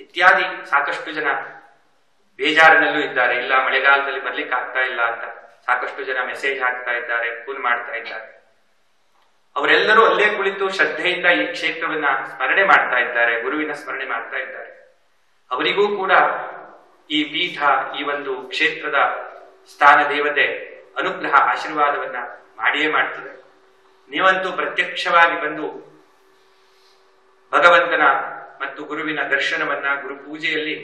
ಇತ್ಯಾದಿ ಸಾಕಷ್ಟು ಜನ ಬೇಜಾರಿನಲ್ಲೂ ಇದ್ದಾರೆ. ಇಲ್ಲ, ಮಳೆಗಾಲದಲ್ಲಿ ಬರ್ಲಿಕ್ಕೆ ಆಗ್ತಾ ಇಲ್ಲ ಅಂತ ಸಾಕಷ್ಟು ಜನ ಮೆಸೇಜ್ ಹಾಕ್ತಾ ಇದ್ದಾರೆ, ಫೋನ್ ಮಾಡ್ತಾ ಇದ್ದಾರೆ. ಅವರೆಲ್ಲರೂ ಅಲ್ಲೇ ಕುಳಿತು ಶ್ರದ್ಧೆಯಿಂದ ಈ ಕ್ಷೇತ್ರವನ್ನ ಸ್ಮರಣೆ ಮಾಡ್ತಾ ಇದ್ದಾರೆ, ಗುರುವಿನ ಸ್ಮರಣೆ ಮಾಡ್ತಾ ಇದ್ದಾರೆ. ಅವರಿಗೂ ಕೂಡ ಈ ಪೀಠ, ಈ ಒಂದು ಕ್ಷೇತ್ರದ ಸ್ಥಾನ ದೇವತೆ ಅನುಗ್ರಹ, ಆಶೀರ್ವಾದವನ್ನ ಮಾಡಿಯೇ ಮಾಡ್ತದೆ. ನೀವಂತೂ ಪ್ರತ್ಯಕ್ಷವಾಗಿ ಬಂದು ಭಗವಂತನ ಮತ್ತು ಗುರುವಿನ ದರ್ಶನವನ್ನ ಗುರು ಪೂಜೆಯಲ್ಲಿ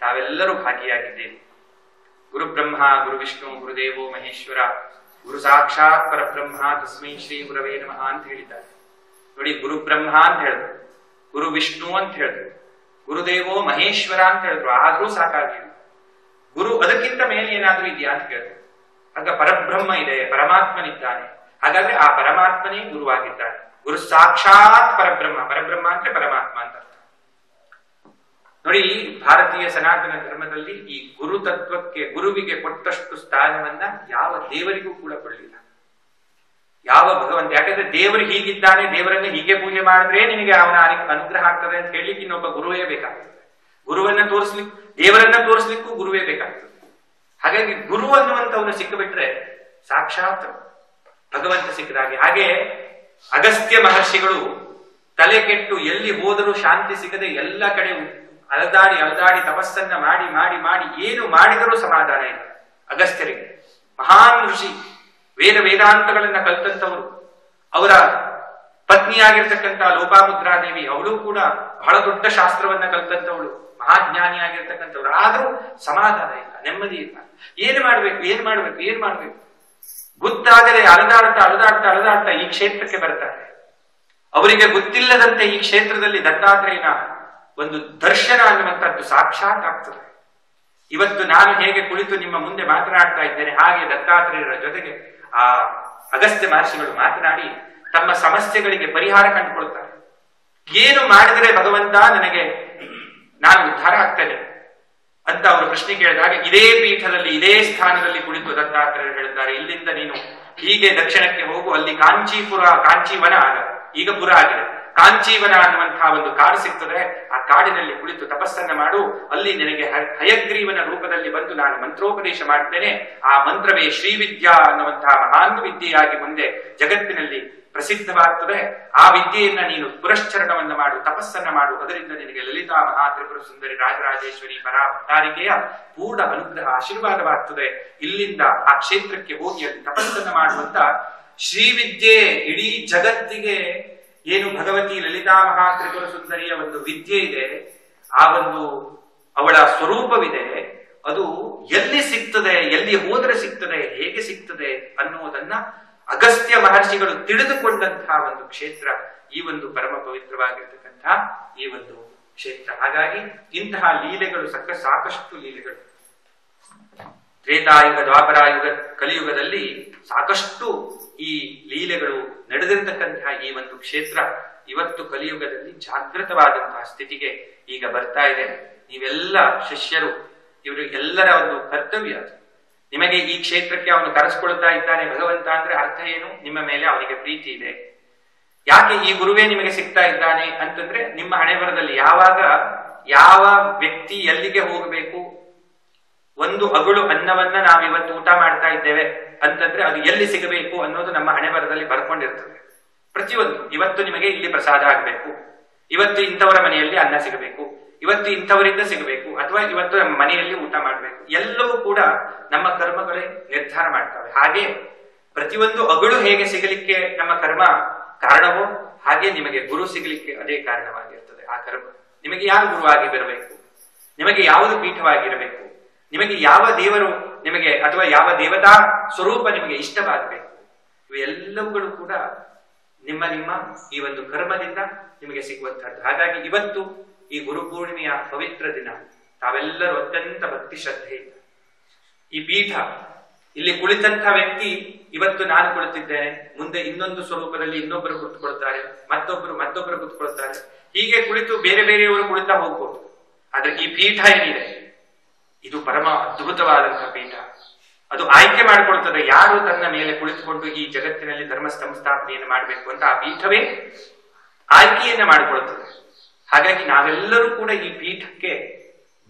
ತಾವೆಲ್ಲರೂ ಭಾಗಿಯಾಗಿದ್ದೇವೆ. ಗುರು ಬ್ರಹ್ಮ ಗುರು ವಿಷ್ಣು ಗುರುದೇವೋ ಮಹೇಶ್ವರ ಗುರು ಸಾಕ್ಷಾತ್ ಪರಬ್ರಹ್ಮ ತಸ್ಮೈ ಶ್ರೀ ಗುರವೇ ನಮಃ ಅಂತ ಹೇಳಿದ್ದಾರೆ. ನೋಡಿ, ಗುರು ಬ್ರಹ್ಮ ಅಂತ ಹೇಳಿದ್ರು, ಗುರು ವಿಷ್ಣು ಅಂತ ಹೇಳಿದ್ರು, ಗುರುದೇವೋ ಮಹೇಶ್ವರ ಅಂತ ಹೇಳಿದ್ರು. ಆದ್ರೂ ಸಾಕಾಗಿಲ್ಲ. ಗುರು ಅದಕ್ಕಿಂತ ಮೇಲೆ ಏನಾದ್ರೂ ಇದೆಯಾ ಅಂತ ಕೇಳಿದ್ರು. ಆಗ ಪರಬ್ರಹ್ಮ ಇದೆ, ಪರಮಾತ್ಮನಿದ್ದಾನೆ. ಹಾಗಾದ್ರೆ ಆ ಪರಮಾತ್ಮನೇ ಗುರುವಾಗಿದ್ದಾನೆ. ಗುರು ಸಾಕ್ಷಾತ್ ಪರಬ್ರಹ್ಮ. ಪರಬ್ರಹ್ಮ ಅಂದ್ರೆ ಪರಮಾತ್ಮ ಅಂತ ಅರ್ಥ. ನೋಡಿ, ಭಾರತೀಯ ಸನಾತನ ಧರ್ಮದಲ್ಲಿ ಈ ಗುರು ತತ್ವಕ್ಕೆ, ಗುರುವಿಗೆ ಕೊಟ್ಟಷ್ಟು ಸ್ಥಾನವನ್ನ ಯಾವ ದೇವರಿಗೂ ಕೂಡ ಕೊಡಲಿಲ್ಲ, ಯಾವ ಭಗವಂತ. ಯಾಕಂದ್ರೆ ದೇವರು ಹೀಗಿದ್ದಾನೆ, ದೇವರನ್ನ ಹೀಗೆ ಪೂಜೆ ಮಾಡಿದ್ರೆ ನಿನಗೆ ಅವನ ಅನುಗ್ರಹ ಆಗ್ತದೆ ಅಂತ ಹೇಳಲಿಕ್ಕೆ ಇನ್ನೊಬ್ಬ ಗುರುವೇ ಬೇಕಾಗ್ತದೆ. ಗುರುವನ್ನ ತೋರಿಸ್ಲಿಕ್ಕೆ, ದೇವರನ್ನ ತೋರಿಸ್ಲಿಕ್ಕೂ ಗುರುವೇ ಬೇಕಾಗ್ತದೆ. ಹಾಗಾಗಿ ಗುರು ಅನ್ನುವಂಥವನು ಸಿಕ್ಕಿಬಿಟ್ರೆ ಸಾಕ್ಷಾತ್ ಭಗವಂತ ಸಿಕ್ಕಿದಾಗೆ. ಹಾಗೆ ಅಗಸ್ತ್ಯ ಮಹರ್ಷಿಗಳು ತಲೆ ಕೆಟ್ಟು ಎಲ್ಲಿ ಹೋದರೂ ಶಾಂತಿ ಸಿಗದೆ ಎಲ್ಲ ಕಡೆ ಅಲದಾಡಿ ಅಲದಾಡಿ ತಪಸ್ಸನ್ನ ಮಾಡಿ ಮಾಡಿ ಮಾಡಿ ಏನು ಮಾಡಿದರೂ ಸಮಾಧಾನ ಇಲ್ಲ ಅಗಸ್ತ್ಯರಿಗೆ. ಮಹಾನ್ ಋಷಿ, ವೇದಾಂತಗಳನ್ನ ಕಲ್ತಂತವರು. ಅವರ ಪತ್ನಿಯಾಗಿರ್ತಕ್ಕಂಥ ಲೋಪಾಮುದ್ರಾದೇವಿ, ಅವಳು ಕೂಡ ಬಹಳ ದೊಡ್ಡ ಶಾಸ್ತ್ರವನ್ನ ಕಲ್ತಂತವಳು, ಮಹಾಜ್ಞಾನಿಯಾಗಿರ್ತಕ್ಕಂಥವ್ರು. ಆದ್ರೂ ಸಮಾಧಾನ ಇಲ್ಲ, ನೆಮ್ಮದಿ ಇಲ್ಲ. ಏನ್ ಮಾಡ್ಬೇಕು ಗೊತ್ತಾಗದೆ ಅಲದಾಡ್ತಾ ಈ ಕ್ಷೇತ್ರಕ್ಕೆ ಬರ್ತಾರೆ. ಅವರಿಗೆ ಗೊತ್ತಿಲ್ಲದಂತೆ ಈ ಕ್ಷೇತ್ರದಲ್ಲಿ ದತ್ತಾತ್ರೇಯನ ಒಂದು ದರ್ಶನ ಅನ್ನುವಂಥದ್ದು ಸಾಕ್ಷಾತ್ ಆಗ್ತದೆ. ಇವತ್ತು ನಾನು ಹೇಗೆ ಕುಳಿತು ನಿಮ್ಮ ಮುಂದೆ ಮಾತನಾಡ್ತಾ ಇದ್ದೇನೆ, ಹಾಗೆ ದತ್ತಾತ್ರೇಯರ ಜೊತೆಗೆ ಆ ಅಗಸ್ತ್ಯ ಮಹರ್ಷಿಗಳು ಮಾತನಾಡಿ ತಮ್ಮ ಸಮಸ್ಯೆಗಳಿಗೆ ಪರಿಹಾರ ಕಂಡುಕೊಳ್ತಾರೆ. ಏನು ಮಾಡಿದರೆ ಭಗವಂತ ನಾನು ಉದ್ಧಾರ ಆಗ್ತೇನೆ ಅಂತ ಅವರು ಪ್ರಶ್ನೆ ಕೇಳಿದಾಗ, ಇದೇ ಪೀಠದಲ್ಲಿ ಇದೇ ಸ್ಥಾನದಲ್ಲಿ ಕುಳಿತು ದತ್ತಾತ್ರೇಯರು ಹೇಳಿದ್ದಾರೆ, ಇಲ್ಲಿಂದ ನೀನು ಹೀಗೆ ದಕ್ಷಿಣಕ್ಕೆ ಹೋಗು, ಅಲ್ಲಿ ಕಾಂಚೀವನ ಈಗ ಪುರ ಆಗಿದೆ, ಕಾಂಚೀವನ ಅನ್ನುವಂತಹ ಒಂದು ಕಾಡು ಸಿಗ್ತದೆ. ಆ ಕಾಡಿನಲ್ಲಿ ಕುಳಿತು ತಪಸ್ಸನ್ನ ಮಾಡು, ಅಲ್ಲಿ ನಿನಗೆ ಹಯಗ್ರೀವನ ರೂಪದಲ್ಲಿ ಬಂದು ನಾನು ಮಂತ್ರೋಪದೇಶ ಮಾಡ್ತೇನೆ. ಆ ಮಂತ್ರವೇ ಶ್ರೀವಿದ್ಯಾ ಅನ್ನುವಂತಹ ಮಹಾನ್ ವಿದ್ಯೆಯಾಗಿ ಮುಂದೆ ಜಗತ್ತಿನಲ್ಲಿ ಪ್ರಸಿದ್ಧವಾಗ್ತದೆ. ಆ ವಿದ್ಯೆಯನ್ನ ನೀನು ಪುರಶ್ಚರಣವನ್ನ ಮಾಡು, ತಪಸ್ಸನ್ನ ಮಾಡು. ಅದರಿಂದ ನಿನಗೆ ಲಲಿತಾ ಮಹಾ ತ್ರಿಪುರ ಸುಂದರಿ ರಾಜರಾಜೇಶ್ವರಿ ಪರಾ ಭಟ್ಟಾರಿಕೆಯ ಪೂರ್ಣ ಅನುಗ್ರಹ ಆಶೀರ್ವಾದವಾಗ್ತದೆ. ಇಲ್ಲಿಂದ ಆ ಕ್ಷೇತ್ರಕ್ಕೆ ಹೋಗಿ ಅಲ್ಲಿ ತಪಸ್ಸನ್ನ ಮಾಡುವಂತ ಶ್ರೀವಿದ್ಯೆ ಇಡೀ ಜಗತ್ತಿಗೆ ಏನು ಭಗವತಿ ಲಲಿತಾ ಮಹಾ ತ್ರಿಪುರ ಸುಂದರಿಯ ಒಂದು ವಿದ್ಯೆ ಇದೆ, ಆ ಒಂದು ಅವಳ ಸ್ವರೂಪವಿದೆ, ಅದು ಎಲ್ಲಿ ಸಿಗ್ತದೆ, ಎಲ್ಲಿ ಹೋದರೆ ಸಿಗ್ತದೆ, ಹೇಗೆ ಸಿಗ್ತದೆ ಅನ್ನುವುದನ್ನ ಅಗಸ್ತ್ಯ ಮಹರ್ಷಿಗಳು ತಿಳಿದುಕೊಂಡಂತಹ ಒಂದು ಕ್ಷೇತ್ರ ಈ ಒಂದು ಪರಮ ಪವಿತ್ರವಾಗಿರ್ತಕ್ಕಂತಹ ಈ ಒಂದು ಕ್ಷೇತ್ರ. ಹಾಗಾಗಿ ಇಂತಹ ಲೀಲೆಗಳು ಸಾಕಷ್ಟು ಲೀಲೆಗಳು ತ್ರೇತಾಯುಗ, ದ್ವಾಪರಾಯುಗ, ಕಲಿಯುಗದಲ್ಲಿ ಸಾಕಷ್ಟು ಈ ಲೀಲೆಗಳು ನಡೆದಿರ್ತಕ್ಕಂತಹ ಈ ಒಂದು ಕ್ಷೇತ್ರ ಇವತ್ತು ಕಲಿಯುಗದಲ್ಲಿ ಜಾಗೃತವಾದಂತಹ ಸ್ಥಿತಿಗೆ ಈಗ ಬರ್ತಾ ಇದೆ. ನೀವೆಲ್ಲ ಶಿಷ್ಯರು, ಇವರಿಗೆಲ್ಲರ ಒಂದು ಕರ್ತವ್ಯ. ನಿಮಗೆ ಈ ಕ್ಷೇತ್ರಕ್ಕೆ ಅವನು ಕರೆಸ್ಕೊಳ್ತಾ ಇದ್ದಾನೆ ಭಗವಂತ ಅಂದ್ರೆ ಅರ್ಥ ಏನು? ನಿಮ್ಮ ಮೇಲೆ ಅವನಿಗೆ ಪ್ರೀತಿ ಇದೆ. ಯಾಕೆ ಈ ಗುರುವೇ ನಿಮಗೆ ಸಿಗ್ತಾ ಇದ್ದಾನೆ ಅಂತಂದ್ರೆ, ನಿಮ್ಮ ಹಣೆಬರದಲ್ಲಿ ಯಾವಾಗ ಯಾವ ವ್ಯಕ್ತಿ ಎಲ್ಲಿಗೆ ಹೋಗಬೇಕು, ಒಂದು ಅಗುಳು ಅನ್ನವನ್ನ ನಾವಿವತ್ತು ಊಟ ಮಾಡ್ತಾ ಇದ್ದೇವೆ ಅಂತಂದ್ರೆ ಅದು ಎಲ್ಲಿ ಸಿಗಬೇಕು ಅನ್ನೋದು ನಮ್ಮ ಹಣೆಬರದಲ್ಲಿ ಬರ್ಕೊಂಡಿರ್ತದೆ. ಪ್ರತಿಯೊಂದು, ಇವತ್ತು ನಿಮಗೆ ಇಲ್ಲಿ ಪ್ರಸಾದ ಆಗ್ಬೇಕು, ಇವತ್ತು ಇಂಥವರ ಮನೆಯಲ್ಲಿ ಅನ್ನ ಸಿಗಬೇಕು, ಇವತ್ತು ಇಂಥವರಿಂದ ಸಿಗಬೇಕು, ಅಥವಾ ಇವತ್ತು ನಮ್ಮ ಮನೆಯಲ್ಲಿ ಊಟ ಮಾಡ್ಬೇಕು, ಎಲ್ಲವೂ ಕೂಡ ನಮ್ಮ ಕರ್ಮಗಳೇ ನಿರ್ಧಾರ ಮಾಡ್ತವೆ. ಹಾಗೆ ಪ್ರತಿಯೊಂದು ಅಗಳು ಹೇಗೆ ಸಿಗಲಿಕ್ಕೆ ನಮ್ಮ ಕರ್ಮ ಕಾರಣವೋ, ಹಾಗೆ ನಿಮಗೆ ಗುರು ಸಿಗಲಿಕ್ಕೆ ಅದೇ ಕಾರಣವಾಗಿರ್ತದೆ. ಆ ಕರ್ಮ ನಿಮಗೆ ಯಾರು ಗುರುವಾಗಿ ಬರಬೇಕು, ನಿಮಗೆ ಯಾವುದು ಪೀಠವಾಗಿರಬೇಕು, ನಿಮಗೆ ಯಾವ ದೇವರು ನಿಮಗೆ ಅಥವಾ ಯಾವ ದೇವತಾ ಸ್ವರೂಪ ನಿಮಗೆ ಇಷ್ಟವಾಗಬೇಕು, ಇವೆಲ್ಲವುಗಳು ಕೂಡ ನಿಮ್ಮ ಈ ಒಂದು ಕರ್ಮದಿಂದ ನಿಮಗೆ ಸಿಗುವಂತಹದ್ದು. ಹಾಗಾಗಿ ಇವತ್ತು ಈ ಗುರು ಪೂರ್ಣಿಮೆಯ ಪವಿತ್ರ ದಿನ ತಾವೆಲ್ಲರೂ ಅತ್ಯಂತ ಭಕ್ತಿ ಶ್ರದ್ಧೆಯಿಂದ ಈ ಪೀಠ, ಇಲ್ಲಿ ಕುಳಿತಂತ ವ್ಯಕ್ತಿ ಇವತ್ತು ನಾನು ಕುಳಿತಿದ್ದೇನೆ, ಮುಂದೆ ಇನ್ನೊಂದು ಸ್ವರೂಪದಲ್ಲಿ ಇನ್ನೊಬ್ಬರು ಕುಳಿತುಕೊಳ್ತಾರೆ, ಮತ್ತೊಬ್ಬರು ಕುಳಿತುಕೊಳ್ತಾರೆ, ಹೀಗೆ ಕುಳಿತು ಬೇರೆ ಬೇರೆಯವರು ಕುಳಿತಾ ಹೋಗ್ಬೋದು. ಆದ್ರೆ ಈ ಪೀಠ ಏನಿದೆ ಇದು ಪರಮ ಅದ್ಭುತವಾದಂತಹ ಪೀಠ. ಅದು ಆಯ್ಕೆ ಮಾಡಿಕೊಳ್ತದೆ ಯಾರು ತನ್ನ ಮೇಲೆ ಕುಳಿತುಕೊಂಡು ಈ ಜಗತ್ತಿನಲ್ಲಿ ಧರ್ಮ ಸಂಸ್ಥಾಪನೆಯನ್ನು ಮಾಡಬೇಕು ಅಂತ. ಆ ಪೀಠವೇ ಆಯ್ಕೆಯನ್ನ ಮಾಡಿಕೊಳ್ತದೆ. ಹಾಗಾಗಿ ನಾವೆಲ್ಲರೂ ಕೂಡ ಈ ಪೀಠಕ್ಕೆ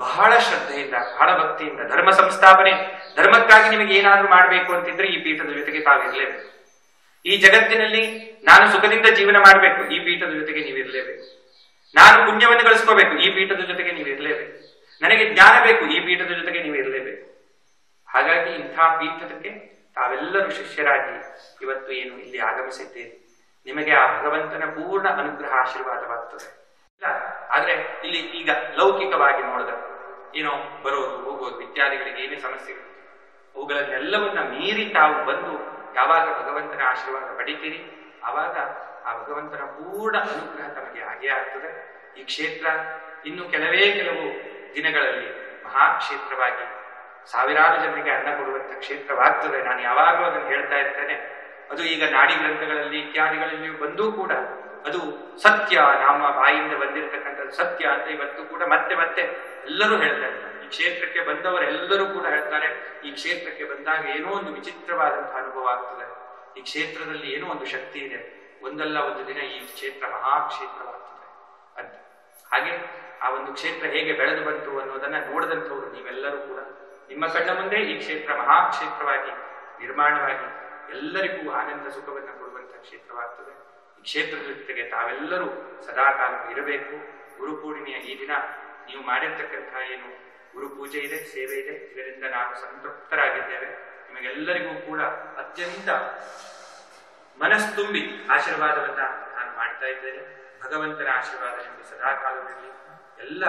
ಬಹಳ ಶ್ರದ್ಧೆಯಿಂದ, ಬಹಳ ಭಕ್ತಿಯಿಂದ, ಧರ್ಮ ಸಂಸ್ಥಾಪನೆ, ಧರ್ಮಕ್ಕಾಗಿ ನಿಮಗೆ ಏನಾದ್ರೂ ಮಾಡಬೇಕು ಅಂತಿದ್ರೆ ಈ ಪೀಠದ ಜೊತೆಗೆ ತಾವಿರ್ಲೇಬೇಕು. ಈ ಜಗತ್ತಿನಲ್ಲಿ ನಾನು ಸುಖದಿಂದ ಜೀವನ ಮಾಡಬೇಕು, ಈ ಪೀಠದ ಜೊತೆಗೆ ನೀವಿರ್ಲೇಬೇಕು. ನಾನು ಪುಣ್ಯವನ್ನು ಗಳಿಸ್ಕೋಬೇಕು, ಈ ಪೀಠದ ಜೊತೆಗೆ ನೀವಿರ್ಲೇಬೇಕು. ನನಗೆ ಜ್ಞಾನ ಬೇಕು, ಈ ಪೀಠದ ಜೊತೆಗೆ ನೀವಿರ್ಲೇಬೇಕು. ಹಾಗಾಗಿ ಇಂಥ ಪೀಠಕ್ಕೆ ತಾವೆಲ್ಲರೂ ಶಿಷ್ಯರಾಗಿ ಇವತ್ತು ಏನು ಇಲ್ಲಿ ಆಗಮಿಸಿದ್ದೀರಿ, ನಿಮಗೆ ಆ ಭಗವಂತನ ಪೂರ್ಣ ಅನುಗ್ರಹ ಆಶೀರ್ವಾದವಾಗ್ತದೆ. ಆದ್ರೆ ಇಲ್ಲಿ ಈಗ ಲೌಕಿಕವಾಗಿ ನೋಡಿದ್ರೆ ಏನೋ ಬರೋದು ಹೋಗೋದು ಇತ್ಯಾದಿಗಳಿಗೆ ಏನೇ ಸಮಸ್ಯೆಗಳು ಅವುಗಳನ್ನೆಲ್ಲವನ್ನ ಮೀರಿ ತಾವು ಬಂದು ಯಾವಾಗ ಭಗವಂತನ ಆಶೀರ್ವಾದ ಪಡಿತೀರಿ ಆವಾಗ ಆ ಭಗವಂತನ ಪೂರ್ಣ ಅನುಗ್ರಹ ತಮಗೆ ಆಗೇ ಆಗ್ತದೆ. ಈ ಕ್ಷೇತ್ರ ಇನ್ನು ಕೆಲವೇ ಕೆಲವು ದಿನಗಳಲ್ಲಿ ಮಹಾಕ್ಷೇತ್ರವಾಗಿ ಸಾವಿರಾರು ಜನರಿಗೆ ಅನ್ನ ಕೊಡುವಂತ ಕ್ಷೇತ್ರವಾಗ್ತದೆ. ನಾನು ಯಾವಾಗಲೂ ಅದನ್ನು ಹೇಳ್ತಾ ಇರ್ತೇನೆ. ಅದು ಈಗ ನಾಡಿ ಗ್ರಂಥಗಳಲ್ಲಿ ಇತ್ಯಾದಿಗಳಲ್ಲಿ ಬಂದೂ ಕೂಡ ಅದು ಸತ್ಯ, ನಮ್ಮ ಬಾಯಿಂದ ಬಂದಿರತಕ್ಕಂಥದ್ದು ಸತ್ಯ ಅಂತ ಇವತ್ತು ಕೂಡ ಮತ್ತೆ ಮತ್ತೆ ಎಲ್ಲರೂ ಹೇಳ್ತಾ ಇರ್ತಾರೆ. ಈ ಕ್ಷೇತ್ರಕ್ಕೆ ಬಂದವರೆಲ್ಲರೂ ಕೂಡ ಹೇಳ್ತಾರೆ, ಈ ಕ್ಷೇತ್ರಕ್ಕೆ ಬಂದಾಗ ಏನೋ ಒಂದು ವಿಚಿತ್ರವಾದಂತಹ ಅನುಭವ ಆಗ್ತದೆ, ಈ ಕ್ಷೇತ್ರದಲ್ಲಿ ಏನೋ ಒಂದು ಶಕ್ತಿ ಇದೆ, ಒಂದಲ್ಲ ಒಂದು ದಿನ ಈ ಕ್ಷೇತ್ರ ಮಹಾಕ್ಷೇತ್ರವಾಗ್ತದೆ ಅಂತ. ಹಾಗೆ ಆ ಒಂದು ಕ್ಷೇತ್ರ ಹೇಗೆ ಬೆಳೆದು ಬಂತು ಅನ್ನೋದನ್ನ ನೋಡಿದಂಥವ್ರು ನೀವೆಲ್ಲರೂ ಕೂಡ ನಿಮ್ಮ ಕಣ್ಣ ಮುಂದೆ ಈ ಕ್ಷೇತ್ರ ಮಹಾಕ್ಷೇತ್ರವಾಗಿ ನಿರ್ಮಾಣವಾಗಿ ಎಲ್ಲರಿಗೂ ಆನಂದ ಸುಖವನ್ನು ಕೊಡುವಂತಹ ಕ್ಷೇತ್ರವಾಗ್ತದೆ. ಈ ಕ್ಷೇತ್ರದ ಜೊತೆಗೆ ತಾವೆಲ್ಲರೂ ಸದಾಕಾಲ ಇರಬೇಕು. ಗುರುಪೂರ್ಣಿಮೆಯ ಈ ದಿನ ನೀವು ಮಾಡಿರ್ತಕ್ಕಂತಹ ಏನು ಗುರು ಪೂಜೆ ಇದೆ, ಸೇವೆ ಇದೆ, ಇದರಿಂದ ನಾವು ಸಂತೃಪ್ತರಾಗಿದ್ದೇವೆ. ನಿಮಗೆಲ್ಲರಿಗೂ ಕೂಡ ಅತ್ಯಂತ ಮನಸ್ತುಂಬಿ ಆಶೀರ್ವಾದವನ್ನ ನಾನು ಮಾಡ್ತಾ ಇದ್ದೇನೆ. ಭಗವಂತನ ಆಶೀರ್ವಾದ ನಿಮಗೆ ಸದಾಕಾಲದಲ್ಲಿ ಎಲ್ಲ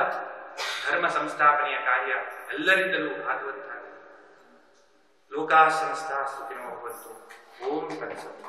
ಧರ್ಮ ಸಂಸ್ಥಾಪನೆಯ ಕಾರ್ಯ ಎಲ್ಲರಿಂದಲೂ ಆಗುವಂತಹ ಲೋಕಾ ಸಂಸ್ಥಾ ಸುಖಿನೋ ಭವಂತು. ಓಂ ತತ್ಸತ್.